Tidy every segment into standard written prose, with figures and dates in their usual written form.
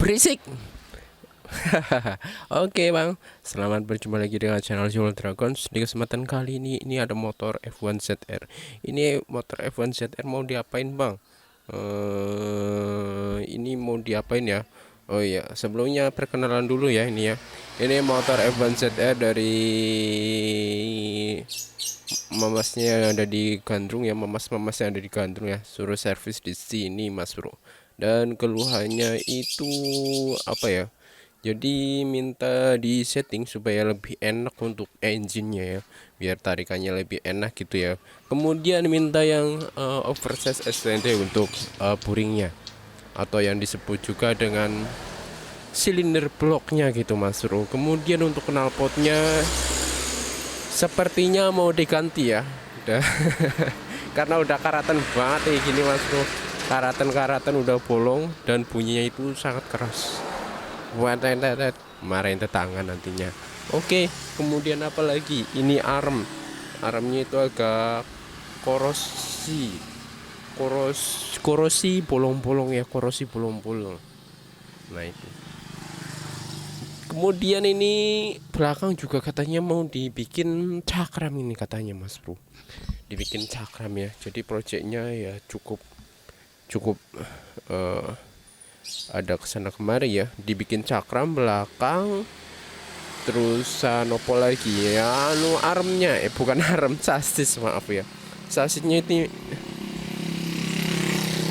berisik. Oke bang, selamat berjumpa lagi dengan channel Jual Dragons. Di kesempatan kali ini ada motor F1 ZR. Ini motor F1 ZR mau diapain bang? Ini mau diapain ya? Oh iya, sebelumnya perkenalan dulu ya ini ya. Ini motor F1 ZR dari mamasnya yang ada di Gandrung ya, mamas yang ada di Gandrung ya, suruh servis di sini mas bro. Dan keluhannya itu apa ya, jadi minta di setting supaya lebih enak untuk engine-nya ya, biar tarikannya lebih enak gitu ya. Kemudian minta yang oversize extender untuk puringnya, atau yang disebut juga dengan silinder bloknya gitu mas bro. Kemudian untuk knalpotnya sepertinya mau diganti ya, udah karena udah karatan banget kayak gini mas bro. Karatan udah bolong dan bunyinya itu sangat keras. Wadah, marahin tetangga nantinya. Oke, kemudian apa lagi? Ini armnya itu agak korosi, korosi bolong-bolong ya, korosi bolong-bolong. Nah itu. Kemudian ini belakang juga katanya mau dibikin cakram ini katanya mas bro, dibikin cakram ya. Jadi proyeknya ya cukup eh, ada kesana kemari ya, dibikin cakram belakang. Terus nopo lagi ya, armnya bukan arm, sasis, maaf ya, sasisnya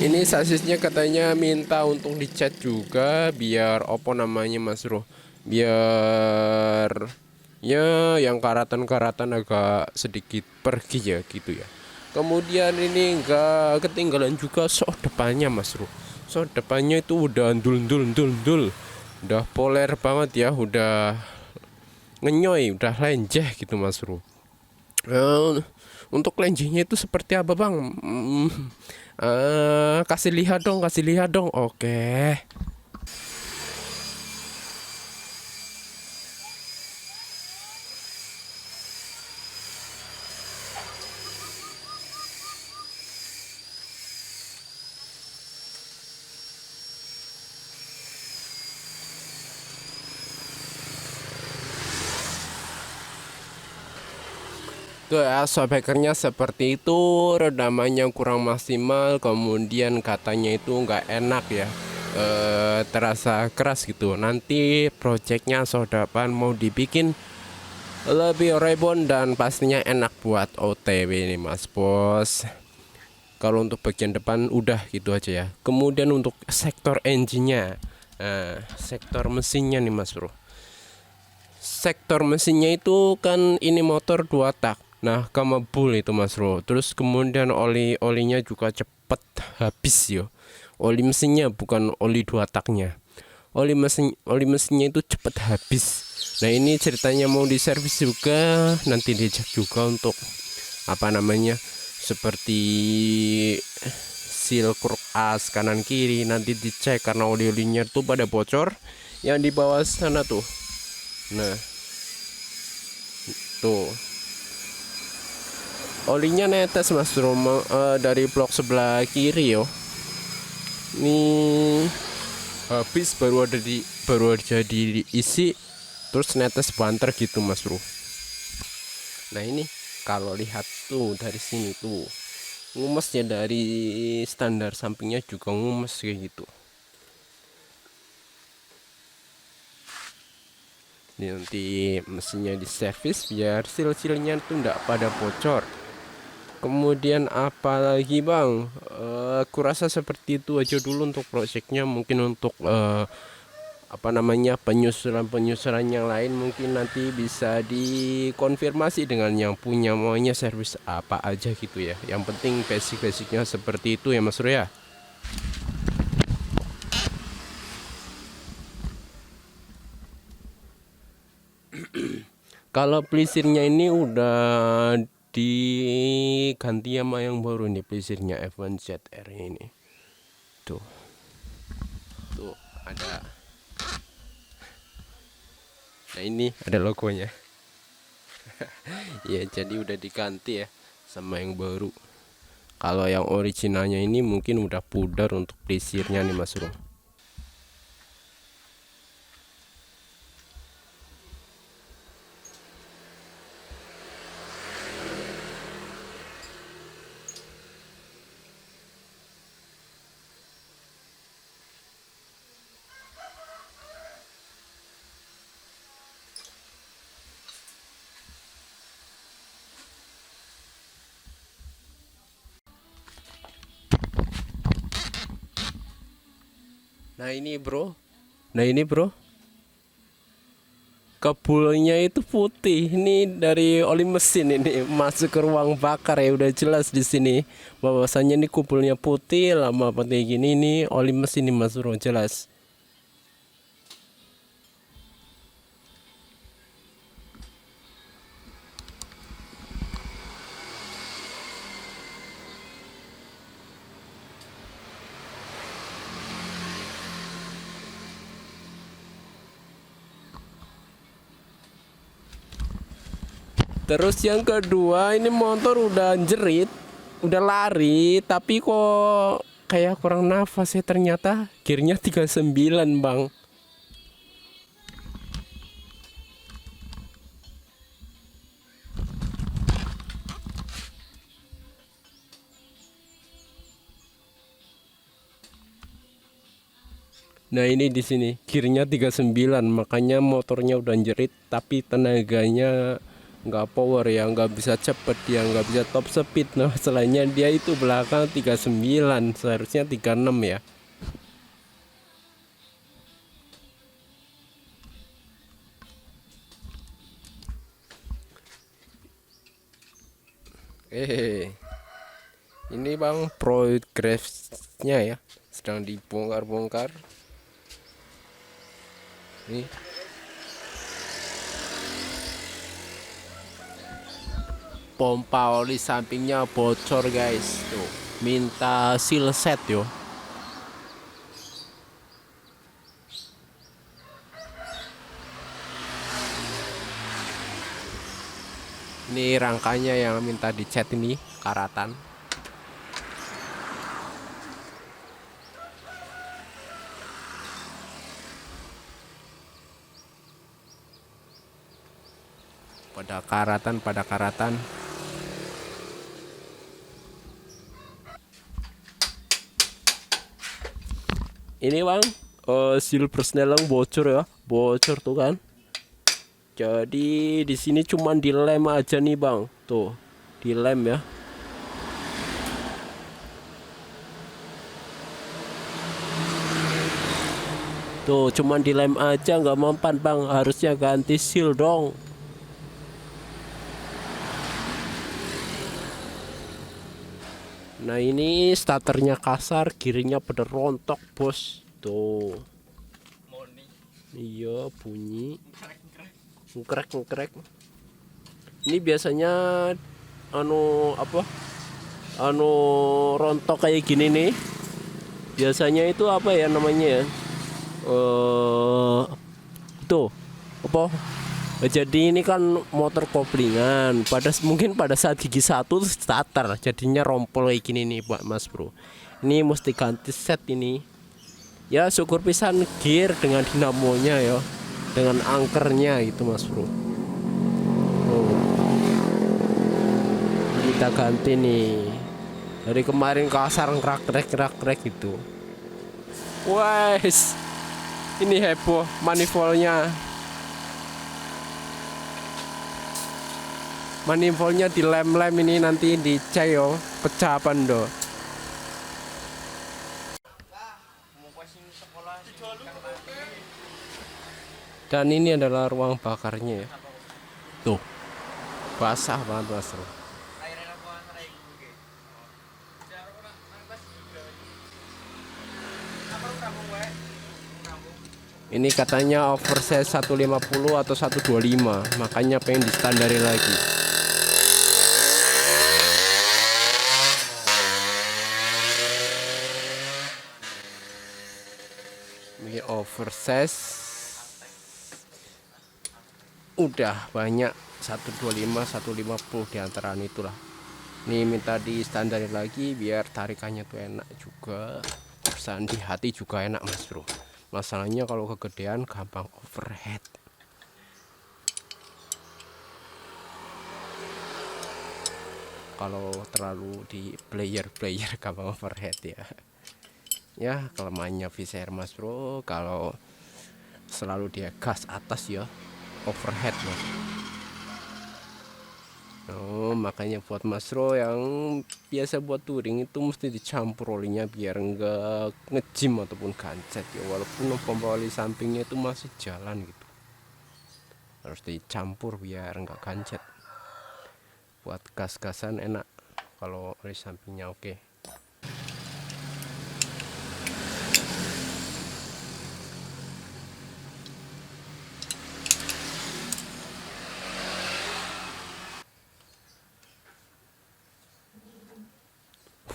ini sasisnya katanya minta untuk dicat juga, biar opo namanya mas bro, biar ya yang karatan agak sedikit pergi ya gitu ya. Kemudian ini enggak ketinggalan juga sok depannya mas bro. Sok depannya itu udah dul, udah poler banget ya, udah ngenyoy, udah lenjeh gitu mas bro. Untuk lenjehnya itu seperti apa bang? Kasih lihat dong. Oke. Tuh ya, sobekernya seperti itu, redamannya kurang maksimal, kemudian katanya itu nggak enak ya, terasa keras gitu. Nanti projectnya sodapan mau dibikin lebih rebon dan pastinya enak buat OTW ini mas bos. Kalau untuk bagian depan udah gitu aja ya. Kemudian untuk sektor engine-nya, sektor mesinnya nih mas bro. Sektor mesinnya itu kan ini motor 2 tak. Nah, kamebul itu mas bro. Terus kemudian olinya juga cepet habis yo. Oli mesinnya bukan oli 2 taknya. Oli mesinnya itu cepet habis. Nah, ini ceritanya mau diservis juga, nanti dicek juga untuk apa namanya, seperti seal kruk as kanan kiri nanti dicek, karena oli-olinya tuh pada bocor yang di bawah sana tuh. Nah, tuh olinya netes mas bro, dari blok sebelah kiri yo. Nih habis baru aja diisi, terus netes banter gitu mas bro. Nah ini kalau lihat tuh dari sini tuh ngumesnya, dari standar sampingnya juga ngumes kayak gitu. Ini nanti mesinnya diservis biar sil-silnya tuh enggak pada bocor. Kemudian apa lagi bang, kurasa seperti itu aja dulu untuk proyeknya. Mungkin untuk apa namanya, penyusuran yang lain mungkin nanti bisa dikonfirmasi dengan yang punya, maunya servis apa aja gitu ya. Yang penting basicnya seperti itu ya mas Bro ya. Kalau pelisirnya ini udah diganti sama yang baru nih, pelisirnya F1 ZR ini. Tuh. Tuh ada. Nah, ini ada logonya. Ya, jadi udah diganti ya sama yang baru. Kalau yang originalnya ini mungkin udah pudar untuk pelisirnya nih Mas Bro. Nah ini bro, nah ini bro, kebulnya itu putih. Ini dari oli mesin ini masuk ke ruang bakar ya, udah jelas di sini bahwasannya ini kubulnya putih. Lama putih gini, ini oli mesin ini mas bro, jelas. Terus yang kedua, ini motor udah jerit, udah lari, tapi kok kayak kurang nafas ya, ternyata gearnya 39 bang. Nah ini di sini gearnya 39, makanya motornya udah jerit, tapi tenaganya nggak power ya, nggak bisa cepet ya, nggak bisa top speed. Nah selainnya dia itu belakang 39, seharusnya 36 ya. Ini bang progresnya ya, sedang dibongkar-bongkar. Nih pompa oli sampingnya bocor guys, tuh minta seal set yo. Ini rangkanya yang minta dicat, ini karatan. Pada karatan. Ini bang, seal persneling bocor ya, bocor tuh kan. Jadi di sini cuman dilem aja nih bang, tuh dilem ya. Tuh cuman dilem aja, nggak mempan bang, harusnya ganti seal dong. Nah ini starternya kasar, kirinya pada rontok bos, tuh. Iya bunyi ngkrek. Ini biasanya anu apa, anu rontok kayak gini nih, biasanya itu apa ya namanya ya, tuh apa, jadi ini kan motor koplingan, mungkin pada saat gigi satu starter jadinya rompol kayak gini nih Pak Mas Bro. Ini mesti ganti set ini ya, syukur pisan gear dengan dinamonya ya, dengan angkernya gitu Mas Bro. Oh, kita ganti nih, dari kemarin kasar krek gitu. Wes ini heboh manifoldnya. Manifoldnya dilem-lem ini, nanti dicek yo, pecah apa ndo. Dan ini adalah ruang bakarnya ya. Tuh, basah banget Mas Bro. Ini katanya oversize 150 atau 125, makanya pengen distandari lagi. Ini oversize udah banyak 125 150 diantaraan itulah. Ini minta di standar lagi biar tarikannya tuh enak juga, perusahaan di hati juga enak Mas Bro. Masalahnya kalau kegedean gampang overhead. Kalau terlalu di player gampang overhead ya. Ya kelemahannya VCR Mas Bro, kalau selalu dia gas atas ya overhead Mas. Oh, makanya buat Mas Bro yang biasa buat touring itu mesti dicampur olinya biar enggak ngejim ataupun gancet ya, walaupun pompa oli sampingnya itu masih jalan gitu, harus dicampur biar enggak gancet. Buat gas-gasan enak kalau oli sampingnya oke.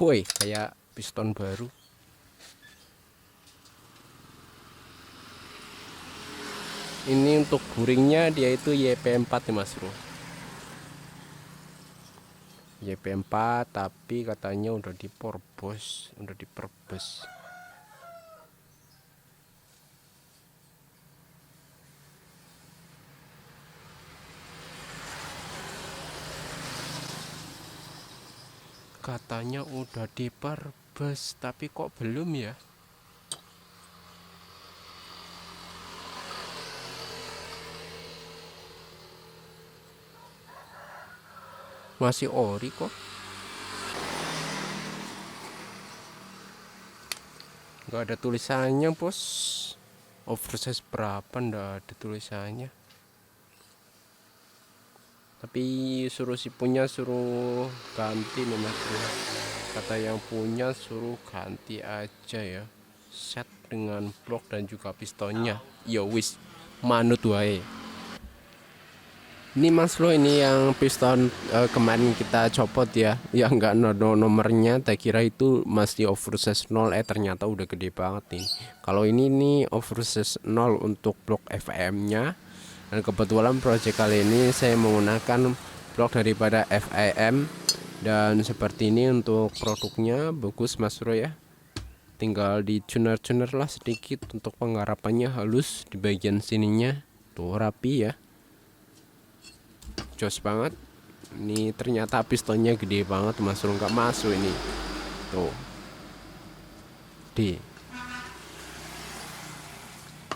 Woi, kayak piston baru. Ini untuk guringnya dia itu YP4 ya Mas Bro. YP4 tapi katanya udah diperbos. Katanya udah diperbos tapi kok belum ya? Masih ori kok. Nggak ada tulisannya bos. Oversize berapa ndak ada tulisannya. Tapi suruh si punya suruh ganti nih Mas Bro. Kata yang punya suruh ganti aja ya. Set dengan blok dan juga pistonnya. Yo wis manut wae. Ini Mas Bro, ini yang piston kemarin kita copot ya, yang enggak nomornya, tak kira itu masih oversize 0, ternyata udah gede banget nih. Kalau ini nih oversize 0 untuk blok FM nya, dan kebetulan project kali ini saya menggunakan blok daripada FIM, dan seperti ini untuk produknya bagus Mas Bro ya. Tinggal di tuner lah sedikit untuk penggarapannya halus di bagian sininya, tuh rapi ya. Jos banget. Ini ternyata pistonnya gede banget Mas Bro, nggak masuk ini tuh di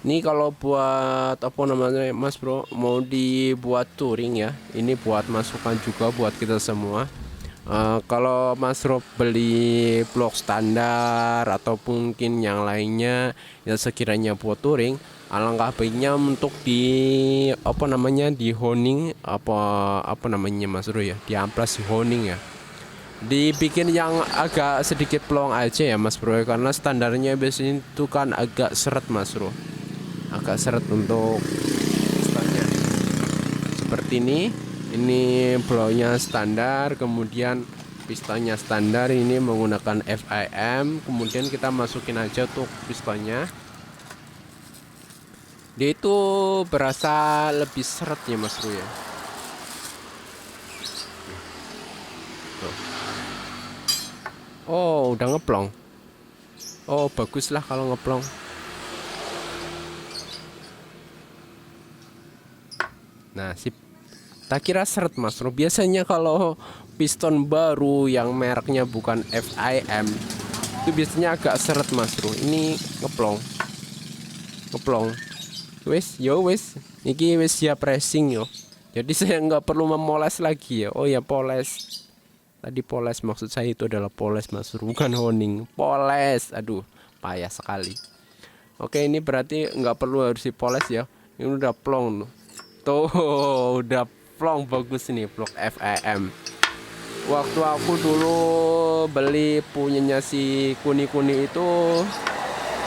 ini. Kalau buat apa namanya Mas Bro, mau dibuat touring ya, ini buat masukan juga buat kita semua. Kalau Mas Bro beli blok standar atau mungkin yang lainnya yang sekiranya buat touring, alangkah baiknya untuk di apa namanya di honing apa namanya Mas Bro ya, di amplas di honing ya, dibikin yang agak sedikit pelong aja ya Mas Bro ya, karena standarnya biasanya itu kan agak seret Mas Bro, agak seret untuk pistonnya. Seperti ini blownya standar, kemudian pistonnya standar, ini menggunakan FIM, kemudian kita masukin aja untuk pistonnya. Dia itu berasa lebih seret ya Mas Bro ya. Tuh. Oh udah ngeplong. Oh bagus lah kalau ngeplong. Nah sip, tak kira seret Mas Bro. Biasanya kalau piston baru yang mereknya bukan FIM itu biasanya agak seret Mas Bro. Ini ngeplong wes yo wes, ini wes siap racing yo, jadi saya nggak perlu memoles lagi ya. Oh ya poles, tadi poles maksud saya itu adalah poles Mas Bro, bukan honing, poles. Aduh payah sekali. Oke ini berarti nggak perlu harus dipoles ya, ini udah plong tuh udah plong bagus nih blok FIM. Waktu aku dulu beli punyanya si kuni itu,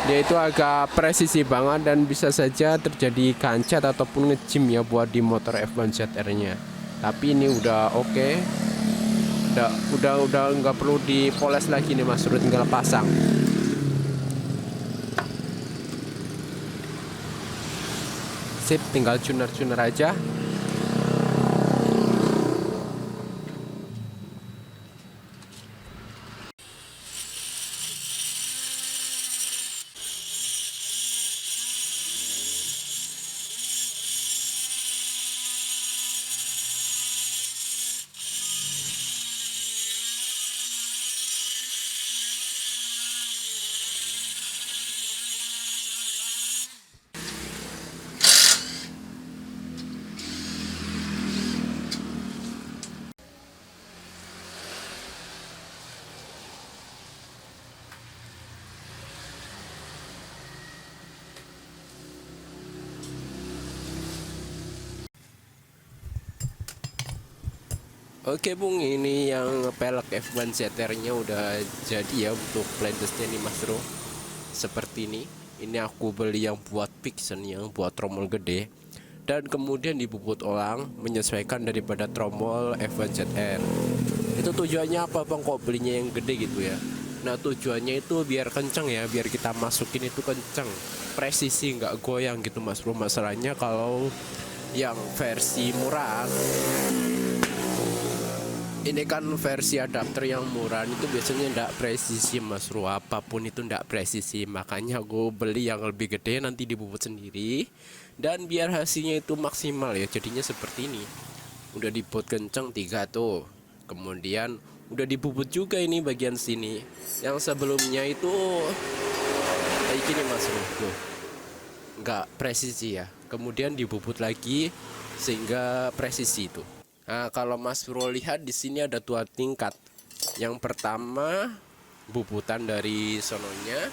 dia itu agak presisi banget dan bisa saja terjadi kancet ataupun ngejim ya buat di motor F1 ZR nya. Tapi ini udah oke. Udah nggak perlu dipoles lagi nih Mas Bro, tinggal pasang. Sip, tinggal tuner aja. Oke Bung, ini yang pelek F1 ZR-nya udah jadi ya untuk playlistnya nih Mas Bro. Seperti ini. Ini aku beli yang buat fiction, yang buat trommel gede. Dan kemudian dibubut ulang menyesuaikan daripada trommel F1 ZR. Itu tujuannya apa Bang, kok belinya yang gede gitu ya? Nah tujuannya itu biar kenceng ya, biar kita masukin itu kenceng, presisi nggak goyang gitu Mas Bro. Masalahnya kalau yang versi murah, ini kan versi adapter yang murah itu biasanya ndak presisi Mas Bro, apapun itu ndak presisi. Makanya gue beli yang lebih gede, nanti dibubut sendiri, dan biar hasilnya itu maksimal ya. Jadinya seperti ini, udah dibubut kenceng 3 tuh, kemudian udah dibubut juga ini bagian sini. Yang sebelumnya itu kayak gini Mas Bro tuh, nggak presisi ya, kemudian dibubut lagi sehingga presisi itu. Nah, kalau Mas Bro lihat di sini ada 2 tingkat. Yang pertama bubutan dari sononya,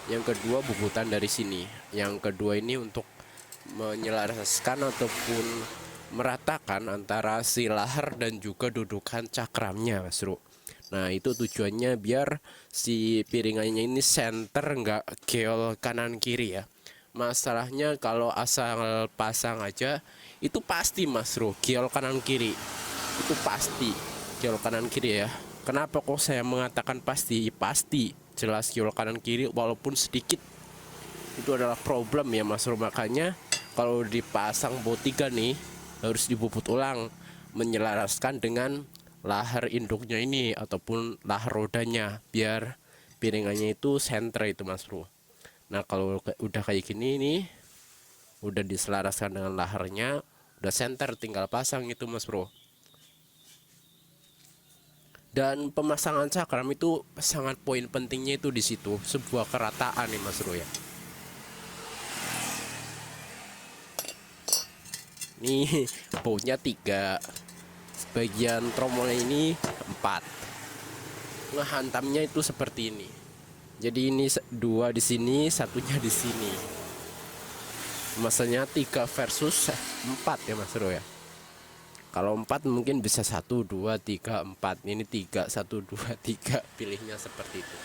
yang kedua bubutan dari sini. Yang kedua ini untuk menyelaraskan ataupun meratakan antara si lahar dan juga dudukan cakramnya Mas Bro. Nah itu tujuannya biar si piringannya ini center, nggak geol kanan kiri ya. Masalahnya kalau asal pasang aja itu pasti Mas Bro geol kanan kiri, itu pasti geol kanan kiri ya. Kenapa kok saya mengatakan pasti? Pasti jelas geol kanan kiri, walaupun sedikit itu adalah problem ya Mas Bro. Makanya kalau dipasang botiga nih harus dibubut ulang menyelaraskan dengan lahar induknya ini ataupun lahar rodanya biar piringannya itu center itu Mas Bro. Nah kalau udah kayak gini nih, udah diselaraskan dengan laharnya, udah center, tinggal pasang itu Mas Bro. Dan pemasangan cakram itu sangat poin pentingnya itu di situ, sebuah kerataan nih Mas Bro ya. Nih bautnya 3, bagian tromolnya ini 4. Ngehantamnya itu seperti ini. Jadi ini 2 di sini, satunya di sini. Masanya 3 versus 4 ya Mas Bro ya. Kalau 4 mungkin bisa 1 2 3 4. Ini 3 1 2 3, pilihnya seperti itu.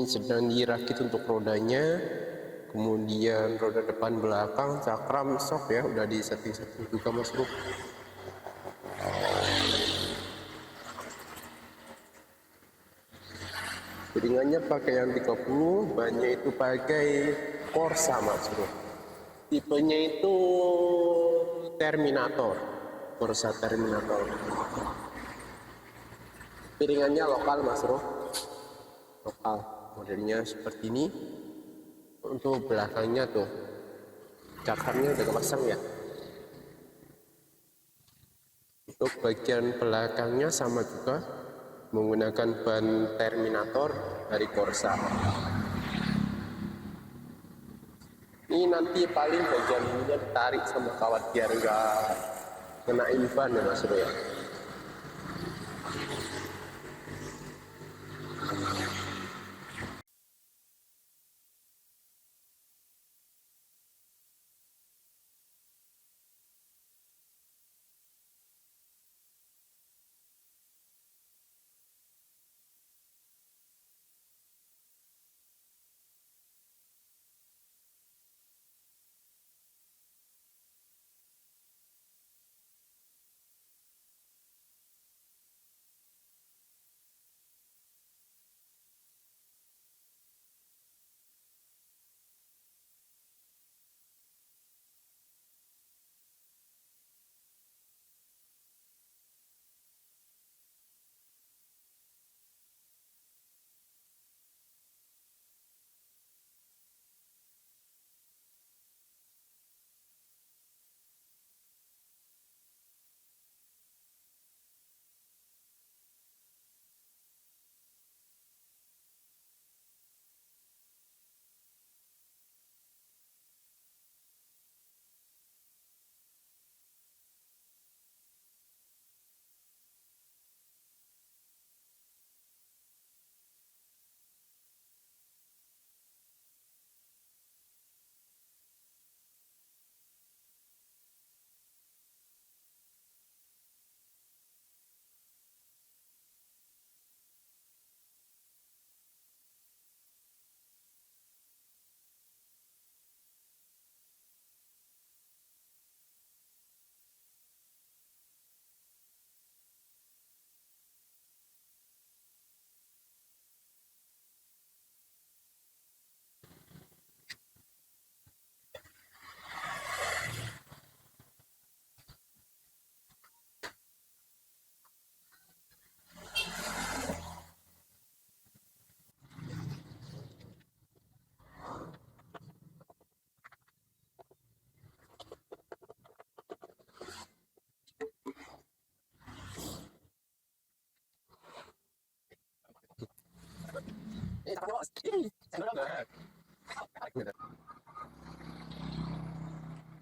ini sedang dirakit untuk rodanya, kemudian roda depan belakang cakram sok ya udah di setting juga Mas Bro. Piringannya pakai yang 30, bannya itu pakai Corsa Mas Bro. Tipenya itu Terminator, Corsa Terminator. Piringannya lokal Mas Bro, lokal, modelnya seperti ini. Untuk belakangnya tuh cakramnya udah kepasang ya. Untuk bagian belakangnya sama juga menggunakan ban Terminator dari Corsa. Ini nanti paling bagian ininya ditarik sama kawat biar enggak kena ban ya Mas Bro ya.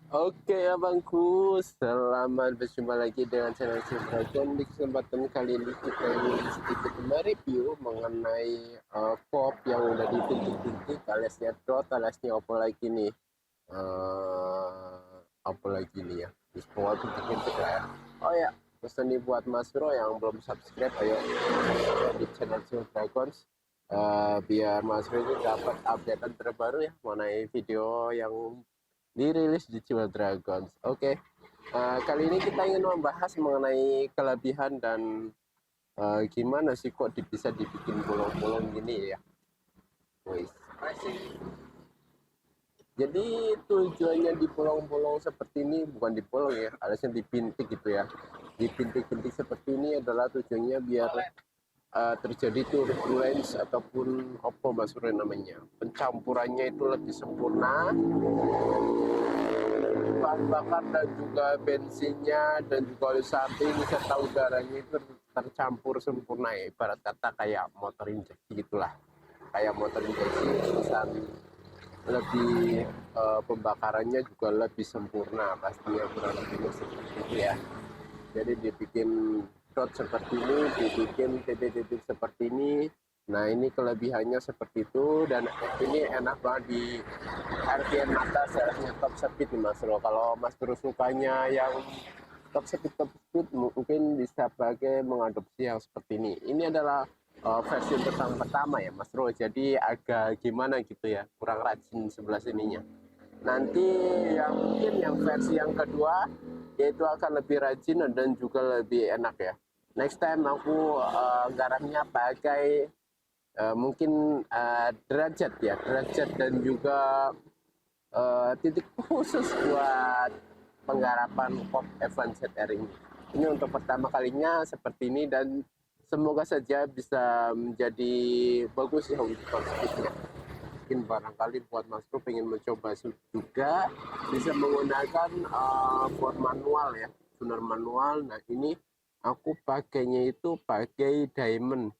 Oke abangku, selamat berjumpa lagi dengan channel Dragon. Di kesempatan kali ini kita ingin sedikit mereview mengenai pop yang udah dipintik-pintik aliasnya dot aliasnya apa lagi nih, apa lagi nih ya, semua pintik-pintik lah ya. Oh ya, pesan nih buat Mas Bro yang belum subscribe, ayo subscribe di channel Dragons, biar Mas Bro ini dapat updatean terbaru ya mengenai video yang dirilis di Jiwa Dragons. Oke, kali ini kita ingin membahas mengenai kelebihan dan gimana sih kok bisa dibikin bolong-bolong gini ya. Wih. Jadi tujuannya di bolong-bolong seperti ini bukan di bolong ya, aliasnya dipintik gitu ya. Dipintik-pintik seperti ini adalah tujuannya biar terjadi turbulence ataupun apa Mas Bro namanya, pencampurannya itu lebih sempurna, bahan bakar dan juga bensinnya dan juga oleh samping serta udaranya itu tercampur sempurna ya, ibarat kata kayak motor injeksi gitulah, kayak motor injeksi pesan lebih pembakarannya juga lebih sempurna pastinya, kurang lebih seperti itu ya. Jadi dibikin dot seperti ini, dibikin titik-titik seperti ini. Nah ini kelebihannya seperti itu, dan ini enak banget di RPM atas ya, top speed nih Mas Bro. Kalau Mas Bro sukanya yang top speed mungkin bisa pakai mengadopsi yang seperti ini. Ini adalah versi untuk yang pertama ya Mas Bro, jadi agak gimana gitu ya, kurang rajin sebelah sininya. Nanti yang mungkin yang versi yang kedua yaitu akan lebih rajin dan juga lebih enak ya. Next time aku garamnya pakai mungkin derajat ya, derajat dan juga titik khusus buat penggarapan Pop F1 ZR ini. Ini untuk pertama kalinya seperti ini dan semoga saja bisa menjadi bagus ya untuk speednya. Mungkin barangkali buat Mas Bro pengen mencoba juga bisa menggunakan board manual ya, tuner manual. Nah ini aku pakainya itu pakai diamond,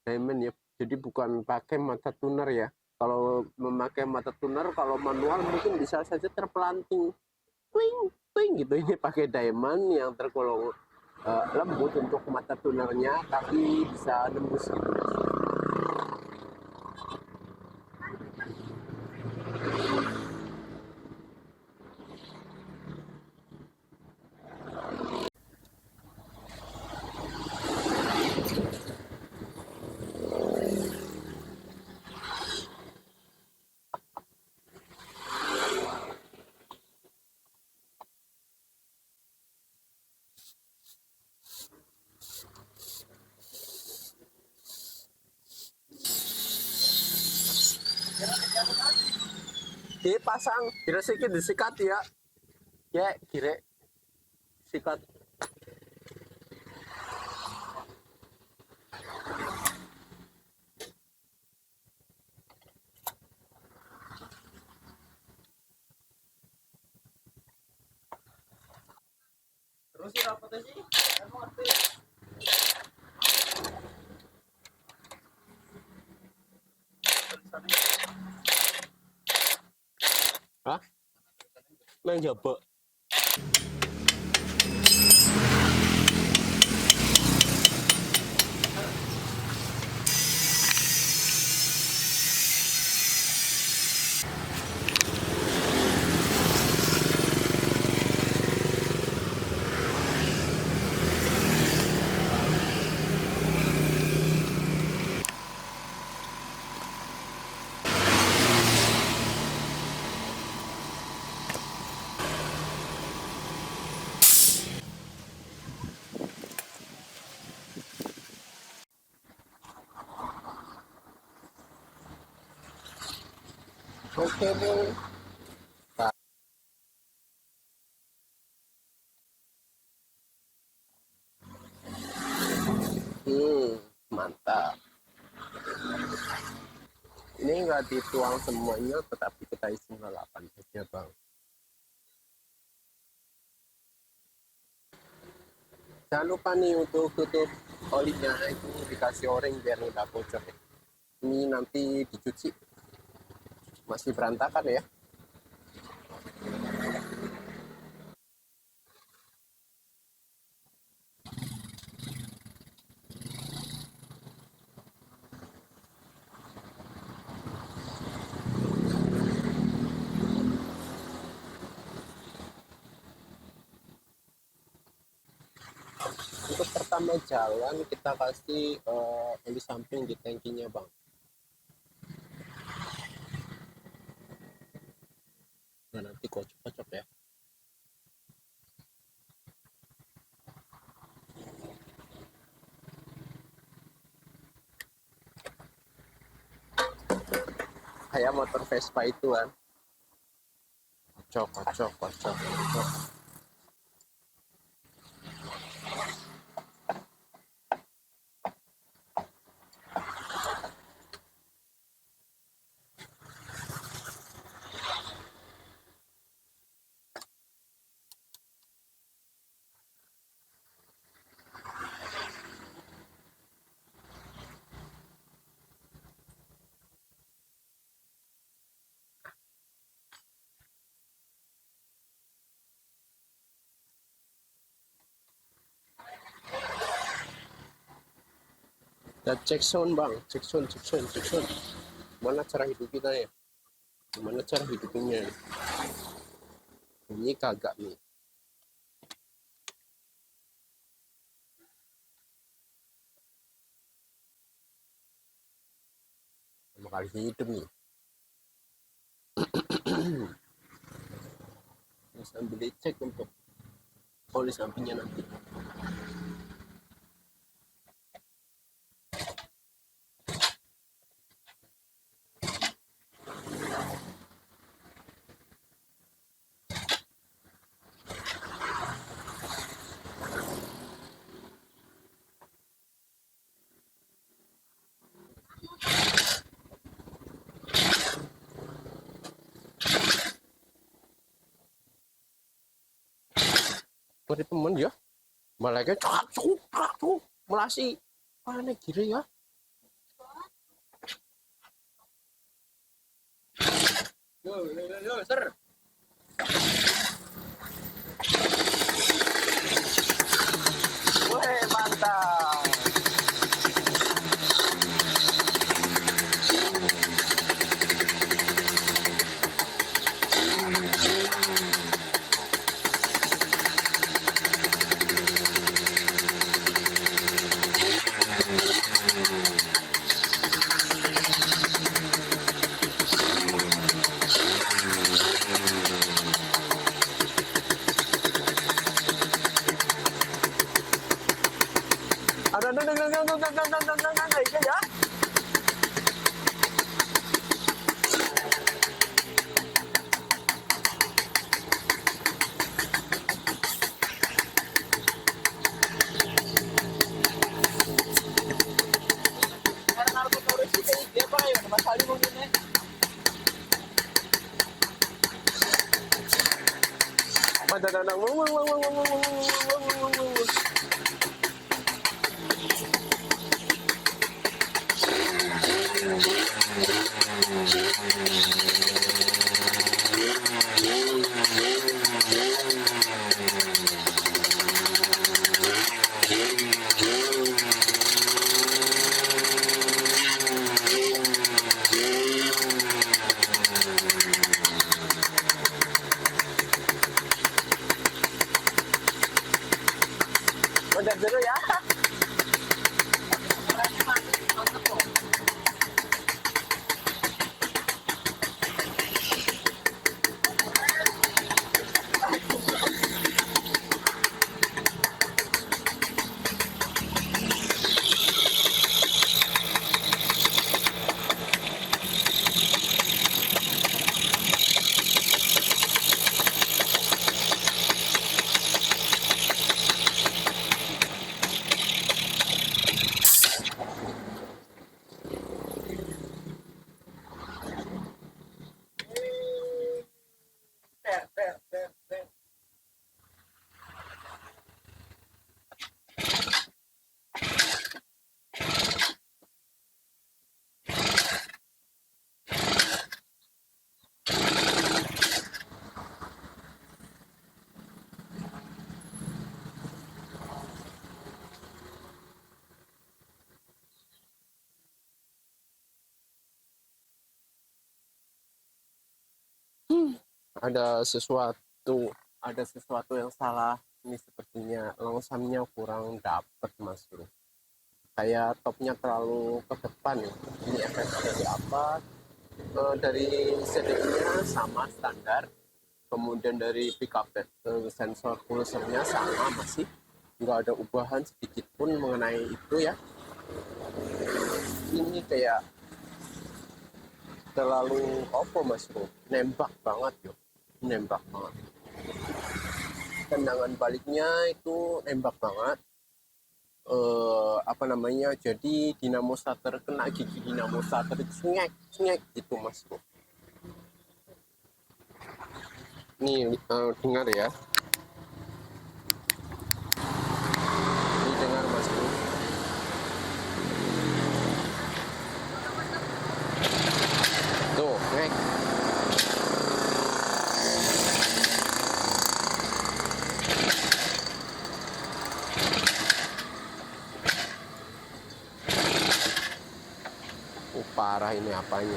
diamond ya. Jadi bukan pakai mata tuner ya. Kalau memakai mata tuner, kalau manual mungkin bisa saja terpelanting, twing, twing gitu. Ini pakai diamond yang tergolong lembut untuk mata tunernya, tapi bisa nembus gitu. Dipasang, kira sedikit disikat ya. Ya, kira sikat. Terus apa sih? Hah? Nang jaba. Oke, Bung. Mantap. Ini nggak dituang semuanya, tetapi kita isi 8 saja, Bang. Jangan lupa nih untuk tutup olinya itu dikasih oranye biar nggak bocor ya. Ini nanti dicuci, masih berantakan ya. Untuk pertama jalan kita kasih oli samping di tangkinya, Bang. Nah, nanti kocok-kocok ya. Kayak motor Vespa itu kan. Kocok, kocok, kocok, kocok. Dan cek sound, Bang, cek sound, cek sound, cek sound. Gimana cara hidup kita ya? Gimana cara hidupnya? Ini kagak nih. kali hidup nih. Sambil dicek untuk oli sampingnya nanti. Beri temen ya, malahnya cakap melasi mana kiri ya. Yo, sir. Weh, mantap. Ada ya. Udah dulu ya. ada sesuatu ada sesuatu yang salah ini, sepertinya longsamnya kurang dapet mas bro, kayak topnya terlalu ke depan nih. Ini efek dari apa? Dari settingnya sama standar, kemudian dari pickup sensor pulsernya sama, masih nggak ada ubahan sedikit pun mengenai itu ya. Ini kayak terlalu opo mas bro, nembak banget yo, nembak banget. Tendangan baliknya itu nembak banget. Apa namanya, jadi dinamo starter, kena gigi dinamo starter itu ngek gitu mas bro. Nih dengar ya, ini dengar mas bro, tuh ngek. Parah ini apanya.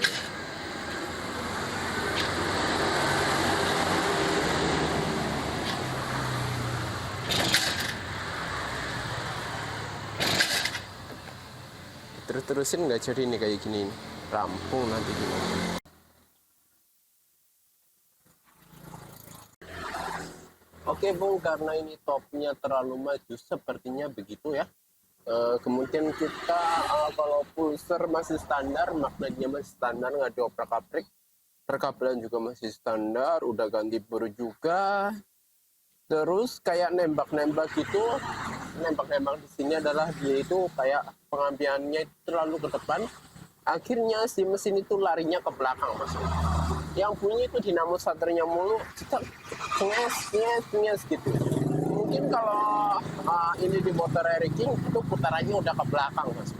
Terus-terusin nggak jadi nih kayak gini. rampung nanti juga. Oke Bung, karena ini topnya terlalu maju, sepertinya begitu ya. Kemudian kita kalau pulser masih standar, magnetnya masih standar, nggak dioprak-aprik, perkabelan juga masih standar, udah ganti bor juga. Terus kayak nembak-nembak gitu, nembak-nembak di sini adalah dia itu kayak pengambilannya itu terlalu ke depan, akhirnya si mesin itu larinya ke belakang mas. Yang bunyi itu dinamo starternya mulu, kita nges nges nges gitu. Mungkin kalau ini di motor King itu putarannya udah ke belakang mas.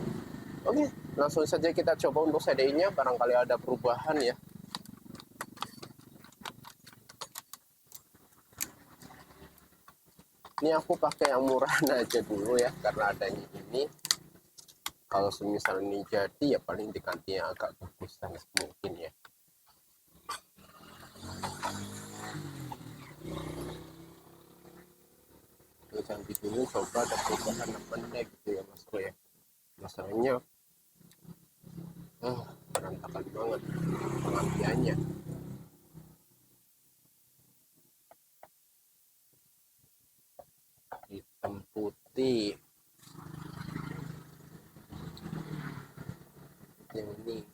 Oke, langsung saja kita coba untuk CDI-nya, barangkali ada perubahan ya. Ini aku pakai yang murahan aja dulu ya, karena adanya ini. Kalau semisal ini jadi ya paling diganti yang agak bagusan mungkin ya. Terus ganti dulu, coba ada perubahan apa enggak gitu ya mas bro ya. Masalahnya berantakan banget pengambilannya. Hitam putih yang ini.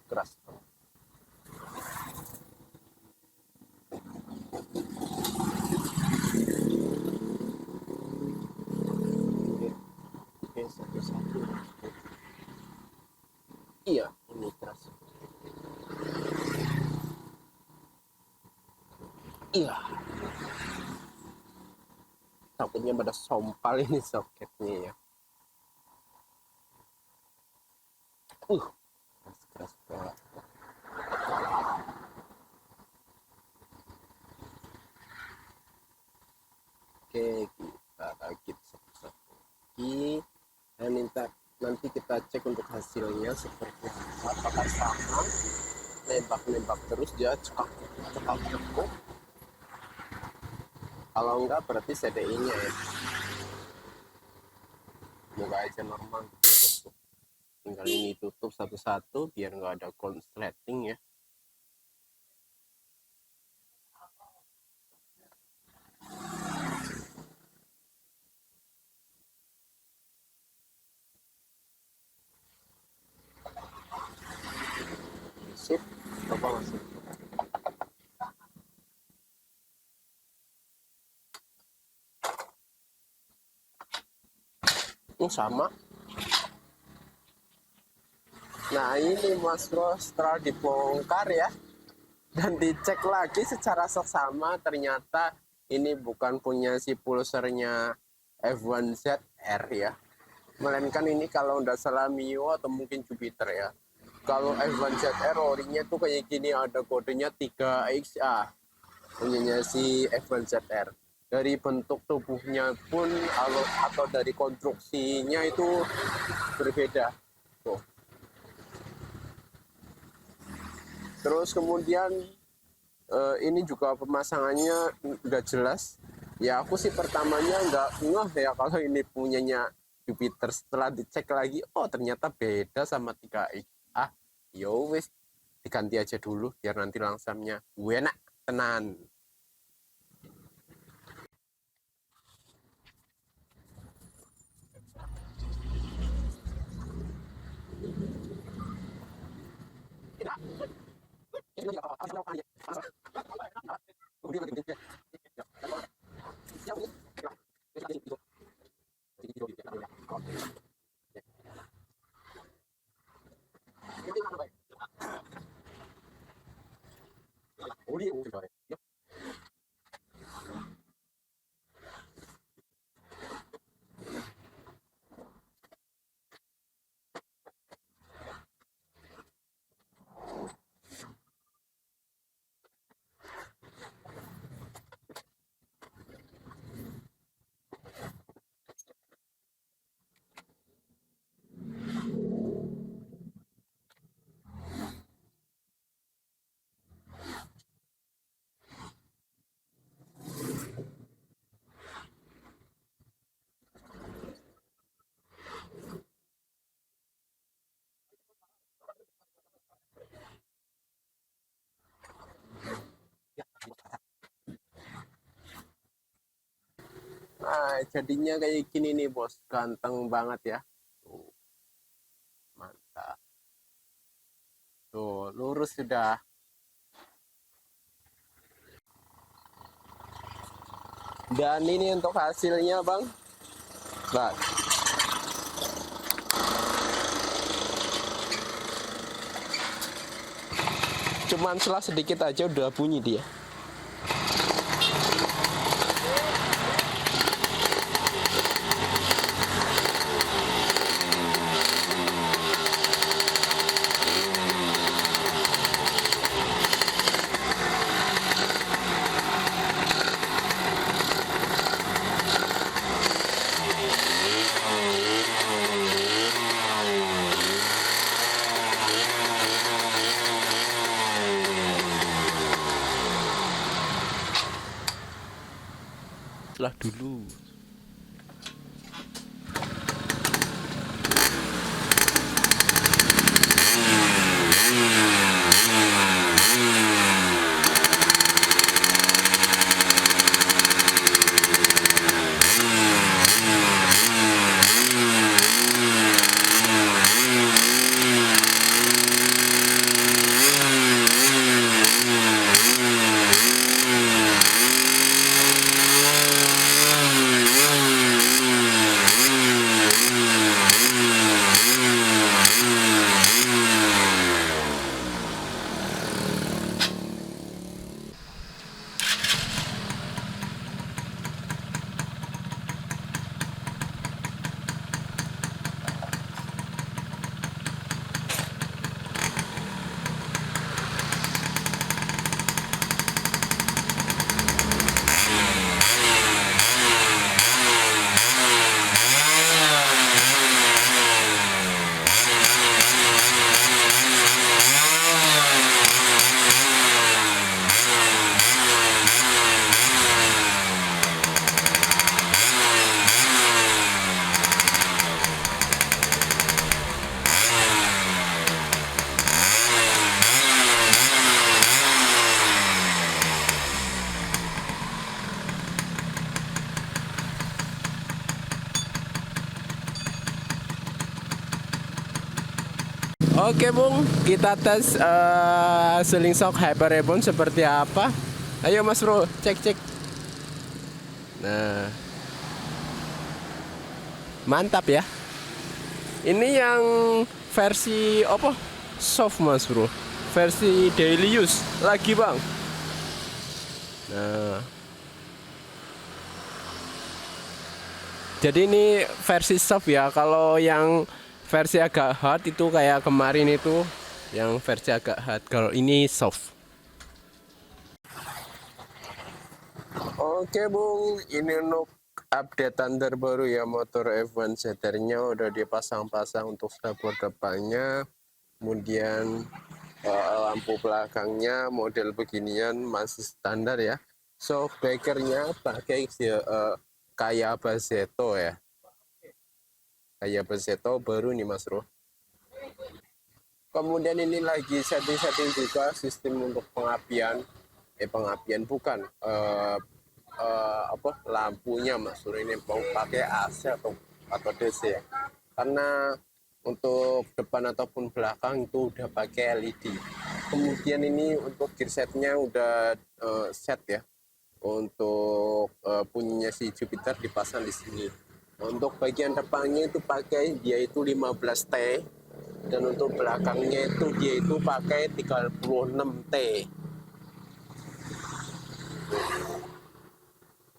Keras. Oke, satu-satu. Iya, ini keras. Iya, takutnya pada sompal ini soketnya ya. Keras banget. Oke, kita rakit satu-satu lagi. Dan nanti kita cek untuk hasilnya seperti apa. Apakah sama, nembak-nembak terus dia cekak cekuk. Kalau enggak berarti CDI-nya ya. Semoga aja normal gitu ya bosku. Tinggal ini tutup satu-satu biar nggak ada konsleting ya. Sip, coba masuk. Sama. Nah ini Mas Bro, setelah dibongkar ya dan dicek lagi secara seksama, ternyata ini bukan punya si pulsernya F1ZR ya, melainkan ini kalau nggak salah Mio atau mungkin Jupiter ya. Kalau F1ZR orinya tuh kayak gini, ada kodenya 3XA punyanya si F1ZR. Dari bentuk tubuhnya pun atau dari konstruksinya itu berbeda tuh. Terus kemudian ini juga pemasangannya udah jelas. Ya aku sih pertamanya nggak ngeh ya kalau ini punyanya Jupiter. Setelah dicek lagi, oh ternyata beda sama 3X. Yo wis, diganti aja dulu biar nanti langsamnya enak tenan. jadinya kayak gini nih bos, ganteng banget ya. Tuh, mantap. Tuh, lurus sudah. Dan ini untuk hasilnya bang. Bang, cuman selah sedikit aja udah bunyi dia. Selah dulu. Oke Bung, kita tes seling shock Hyper Reborn seperti apa. Ayo Mas Bro, cek. Nah, mantap ya. Ini yang versi apa? Soft Mas Bro. Versi daily use lagi bang. Nah, jadi ini versi soft ya. Kalau yang versi agak hard itu kayak kemarin itu yang versi agak hard. Kalau ini soft. Oke Bung, ini untuk updatean terbaru ya, motor F1 seternya udah dipasang-pasang untuk dashboard depannya. Kemudian lampu belakangnya model beginian masih standar ya. Shockbreakernya pakai kayak Baseto ya. Kayak Baseto baru nih Mas Bro. Kemudian ini lagi setting-setting juga sistem untuk pengapian. Pengapian bukan. Apa lampunya Mas Bro, ini mau pakai AC atau DC ya. Karena untuk depan ataupun belakang itu udah pakai LED. Kemudian ini untuk gearsetnya udah set ya. Untuk punyanya si Jupiter dipasang di sini. Untuk bagian depannya itu pakai dia itu 15T, dan untuk belakangnya itu dia itu pakai 36T.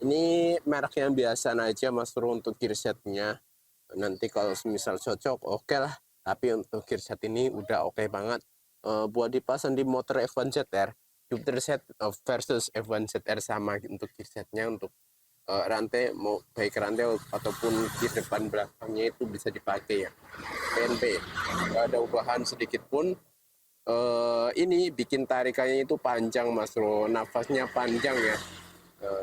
Ini merek yang biasa aja Mas Bro untuk gearsetnya. Nanti kalau misal cocok oke lah. Tapi untuk gearset ini udah oke banget. Buat dipasang di motor F1 ZR, Jupiter set versus F1 ZR sama untuk gearsetnya. Untuk rantai, mau baik rantai ataupun di depan belakangnya itu bisa dipakai ya. PNP, nggak ada ubahan sedikit pun. Ini bikin tarikannya itu panjang Mas Bro, nafasnya panjang ya.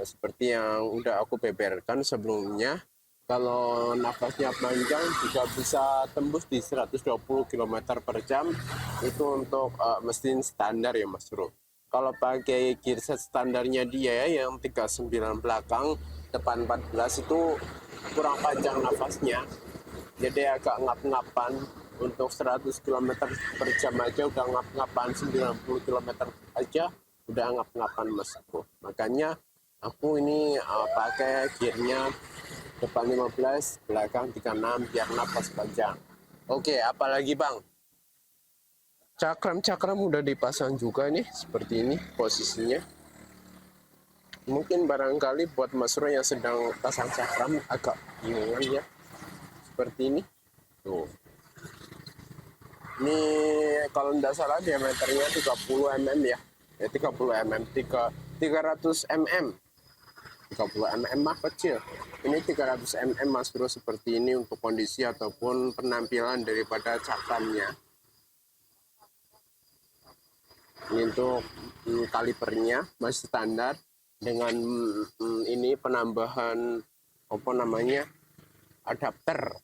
Seperti yang udah aku beberkan sebelumnya, kalau nafasnya panjang juga bisa tembus di 120 km per jam. Itu untuk mesin standar ya Mas Bro. Kalau pakai gearset standarnya dia yang 39 belakang depan 14 itu kurang panjang nafasnya, jadi agak ngap-ngapan. Untuk 100 km per jam aja udah ngap-ngapan, 90 km aja udah ngap-ngapan masku. Makanya aku ini pakai gearnya depan 15, belakang 36 biar nafas panjang. Oke, apalagi bang? Cakram udah dipasang juga nih, seperti ini posisinya. Mungkin barangkali buat Mas Roy yang sedang pasang cakram agak bingung ya, seperti ini. Tuh. Ini kalau tidak salah diameternya 30 mm ya. 30 mm, 300 mm. 30 mm mah kecil. Ini 300 mm Mas Bro, seperti ini untuk kondisi ataupun penampilan daripada cakramnya. Ini untuk kalipernya masih standar dengan ini penambahan apa namanya, adapter.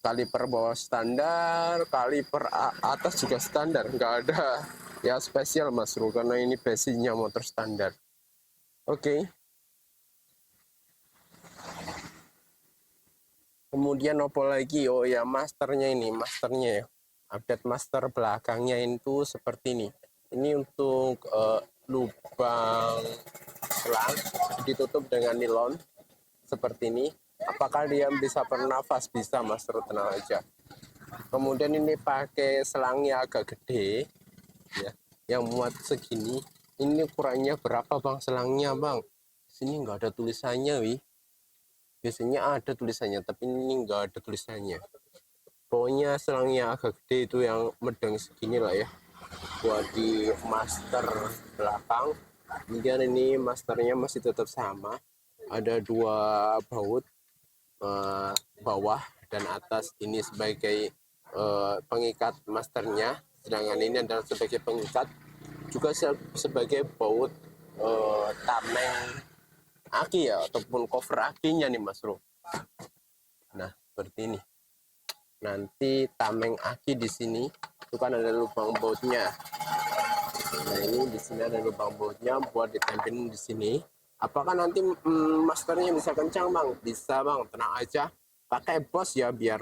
Kaliper bawah standar, kaliper atas juga standar, nggak ada ya spesial Mas Bro, karena ini basicnya motor standar. Oke. Kemudian apa lagi? Oh ya, masternya ya. Update master belakangnya itu seperti ini. Ini untuk lubang selang ditutup dengan nilon seperti ini. Apakah dia bisa bernafas? Bisa Mas Bro, tenang aja. Kemudian ini pakai selangnya agak gede ya, yang muat segini. Ini ukurannya berapa bang selangnya bang? Sini nggak ada tulisannya wih. Biasanya ada tulisannya, tapi ini nggak ada tulisannya. Pokoknya selangnya agak gede, itu yang medang segini lah ya, buat di master belakang. Kemudian ini masternya masih tetap sama, ada dua baut, bawah dan atas ini sebagai pengikat masternya, sedangkan ini adalah sebagai pengikat juga sebagai baut tameng aki ya, ataupun cover akinya nih Mas Bro. Nah seperti ini. Nanti tameng aki di sini itu kan ada lubang bautnya. Nah ini di sini ada lubang bautnya buat ditempelin di sini. Apakah nanti masternya bisa kencang bang? Bisa bang, tenang aja. Pakai bos ya biar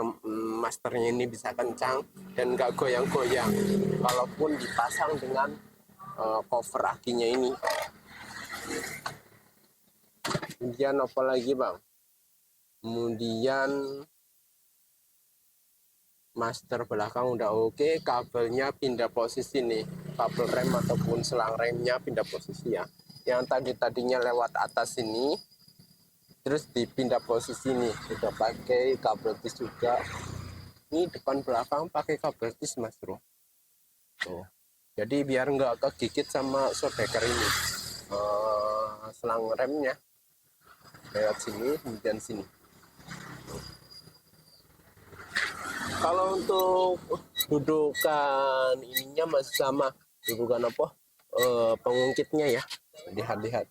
masternya ini bisa kencang dan gak goyang-goyang. Walaupun dipasang dengan cover akinya ini. Kemudian apa lagi bang? Kemudian master belakang udah oke, kabelnya pindah posisi nih, kabel rem ataupun selang remnya pindah posisi ya. Yang tadinya lewat atas ini, terus dipindah posisi nih, udah pakai kabel tis juga. Ini depan belakang pakai kabel tis Mas Bro. Tuh. Jadi biar nggak kegigit sama shoulder ini, selang remnya lewat sini, kemudian sini. Kalau untuk dudukan ininya masih sama, dudukan apa? Pengungkitnya ya, lihat-lihat.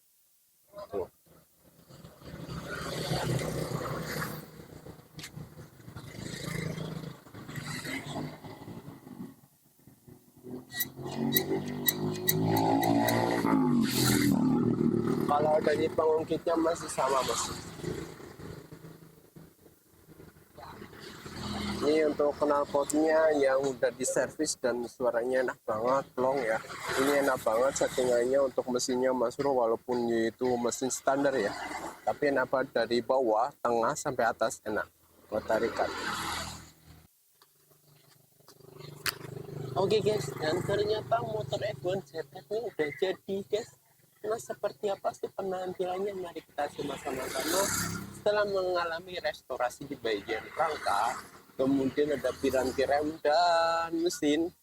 Tuh. Kalau dari pengungkitnya masih sama Mas. Ini untuk knalpotnya yang udah diservis dan suaranya enak banget, plong ya. Ini enak banget settingannya untuk mesinnya Mas Bro, walaupun itu mesin standar ya. Tapi enak banget dari bawah, tengah sampai atas enak buat tarikan. Oke guys, dan ternyata motor F1 ZF ini udah jadi guys. Nah seperti apa sih penampilannya? Mari kita simak sama-sama. Setelah mengalami restorasi di bagian rangka, kemudian ada piranti rem dan mesin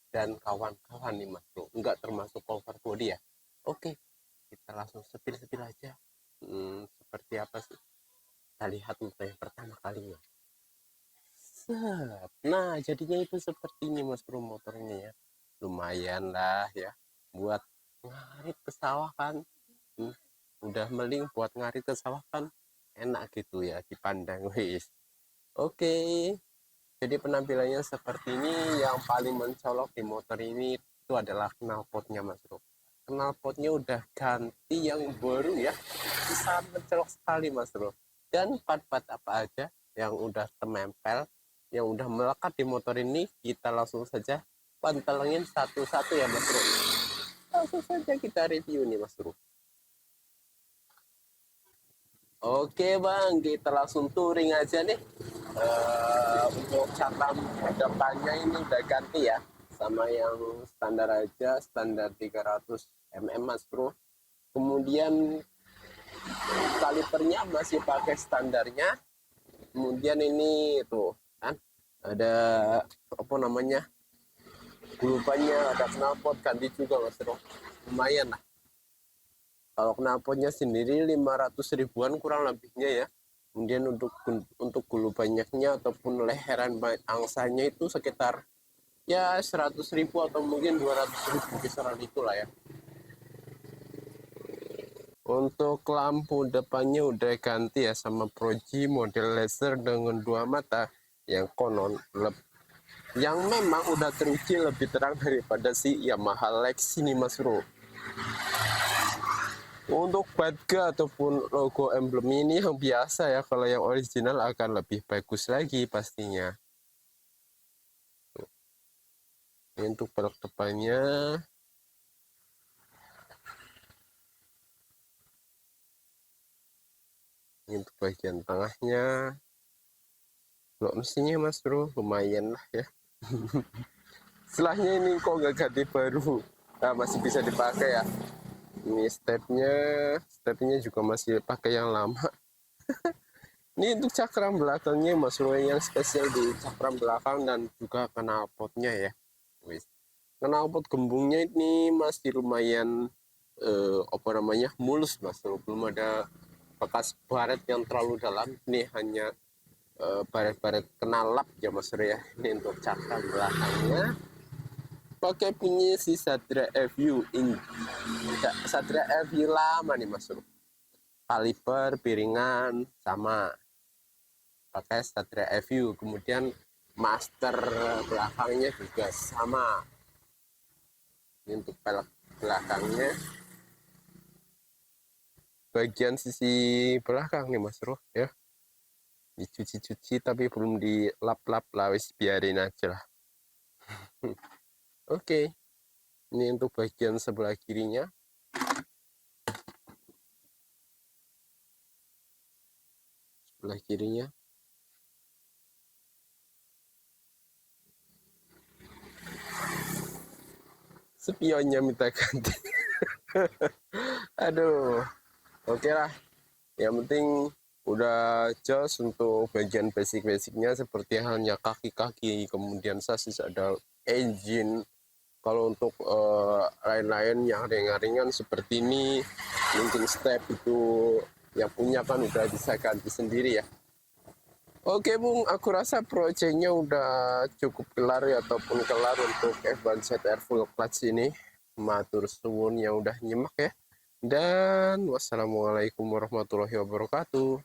dan kawan-kawan nih Mas Bro, nggak termasuk cover body ya. Oke, kita langsung sepil-sepil aja. Seperti apa sih? Kita lihat motor yang pertama kalinya. Nah jadinya itu seperti ini Mas Bro motornya ya. Lumayan lah ya buat ngarit ke sawah kan. Udah meling buat ngarit ke sawah kan enak gitu ya dipandang wis. Oke, jadi penampilannya seperti ini. Yang paling mencolok di motor ini itu adalah knalpotnya Mas Bro. knalpotnya udah ganti yang baru ya, sangat mencolok sekali Mas Bro. Dan part-part apa aja yang udah temempel, yang udah melekat di motor ini, kita langsung saja pantengin satu-satu ya Mas Bro. Langsung saja kita review nih Mas Bro. Oke Bang, kita langsung touring aja nih. Untuk cakram depannya ini udah ganti ya, sama yang standar aja, standar 300 mm Mas Bro. Kemudian kalipernya masih pakai standarnya. Kemudian ini tuh kan ada apa namanya, gulupannya, ada knalpot ganti juga Mas Bro. Lumayan lah. Kalau knalpotnya sendiri 500 ribuan kurang lebihnya ya. Kemudian untuk gulu banyaknya ataupun leheran angsanya itu sekitar ya 100 ribu atau mungkin 200 ribu kisaran itulah ya. Untuk lampu depannya udah ganti ya sama Proji model laser dengan 2 mata yang konon yang memang udah teruji lebih terang daripada si Yamaha Lex ini Mas Bro. Untuk badge ataupun logo emblem ini yang biasa ya, kalau yang original akan lebih bagus lagi pastinya. Ini untuk pelek depannya. Ini untuk bagian tengahnya. Blok mesinnya Mas Bro, lumayan lah ya. Setelahnya ini kok nggak ganti baru. Nah, masih bisa dipakai ya. Ini stepnya juga masih pakai yang lama. Ini untuk cakram belakangnya Mas Bro, yang spesial di cakram belakang dan juga knalpotnya ya. Wis. Knalpot gembungnya ini masih lumayan apa namanya, mulus Mas Bro. Belum ada bekas baret yang terlalu dalam. Ini hanya baret-baret knalap ya Mas Bro ya. Ini untuk cakram belakangnya. Pakai punya si Satria FU ini. Satria FU lama nih Mas Bro. Kaliper, piringan sama. Pakai Satria FU. Kemudian master belakangnya juga sama. Ini untuk pelek belakangnya. Bagian sisi belakang nih Mas Bro ya. Dicuci-cuci tapi belum dilap-lap lah, wis biarin aja lah. Oke. Ini untuk bagian sebelah kirinya. Sebelah kirinya. Spionnya minta ganti. Aduh. Oke lah. Yang penting udah jos untuk bagian basic-basicnya, seperti halnya kaki-kaki, kemudian sasis, ada engine. Kalau untuk lain-lain yang ringan-ringan seperti ini, mungkin step itu yang punya kan udah bisa ganti sendiri ya. Oke Bung, aku rasa proyeknya udah cukup kelar ya, ataupun kelar untuk F1 ZR full clutch ini. Matur suwun yang udah nyimak ya. Dan wassalamualaikum warahmatullahi wabarakatuh.